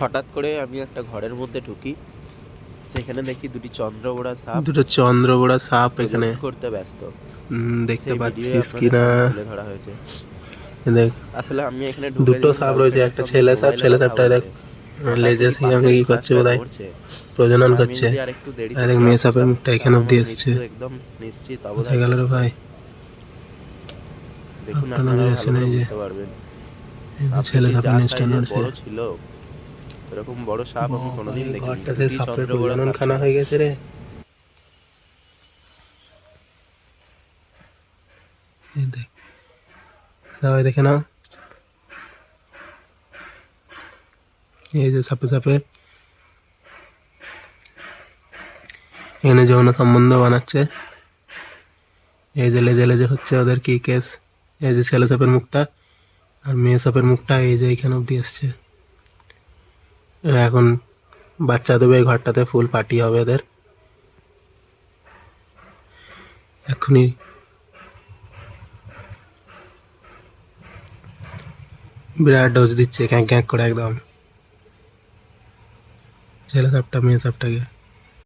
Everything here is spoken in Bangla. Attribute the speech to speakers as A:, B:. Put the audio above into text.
A: হঠাৎ করে আমি একটা ঘরের মধ্যে ঢুকি, সেখানে দেখি দুটো
B: চন্দ্রবোড়া সাপ এখানে
A: প্রজনন করতে ব্যস্ত।
B: দেখতে
A: সেই ভিডিও
B: পাচ্ছিস
A: আপনাদের
B: কিনা?
A: সামনে তুলে ধরা হয়েছে।
B: দেখ,
A: আসলে আমি এখানে ঢুকে
B: দুটো
A: দেখি
B: সাপ রয়েছে,
A: গার্লফ্রেন্ডের
B: একটা
A: সঙ্গে
B: ছেলে সাপ,
A: মোবাইলে
B: ছেলে
A: কথা
B: সাপটা দেখ
A: বলছে। হঠাৎ
B: লেজের
A: ওই
B: সঙ্গে
A: পাশের
B: কি করছে
A: গ্লাসটা
B: বোধহয়,
A: নড়ছে,
B: প্রজনন
A: আর আমি
B: করছে।
A: যদি আরেকটু দেরিতে
B: আর দেখ,
A: চলে
B: মেয়ে সাপের
A: আসতাম
B: মুখটা এখানে
A: তাহলে
B: অব্দি
A: আমার
B: এসছে।
A: মৃত্যু একদম নিশ্চিত
B: কোথায়
A: অবধারিত
B: গেল রে
A: ছিল।
B: ভাই?
A: দেখুন,
B: সাপটা
A: আপনারাও
B: নজরে
A: ভালো
B: আসে না,
A: করে
B: এই যে
A: বুঝতে পারবেন।
B: এই যে
A: সাপটা
B: ছেলে
A: যে
B: সাপের
A: যা
B: নিচটা
A: সাইজের
B: নড়ছে।
A: বড় ছিল, এরকম বড় সাপ আমি
B: বাবা,
A: কোনোদিন
B: এই
A: দেখিনি।
B: ঘরটাতে
A: দুটি
B: সাপের
A: চন্দ্রবোড়া
B: প্রজনন
A: সাপ
B: খানা
A: ছিল।
B: হয়ে গেছে রে। এই দেখ, সবাই দেখে নাও, এই যে সাপে সাপে এখানে যৌন সম্বন্ধ বানাচ্ছে। এই যে লেজে লেজে হচ্ছে ওদের কি কেস। এই যে ছেলে সাপের মুখটা, আর মেয়ে সাপের মুখটা এই যে এখানে অব্দি এসছে। এরা এখন বাচ্চা দেবে, এই ঘরটাতে ফুল পার্টি হবে এদের এখনই। বিরাট ডোজ দিচ্ছে, ক্যাঁক ক্যাঁক করে একদম, ছেলে সাপটা মেয়ে সাপটাকে।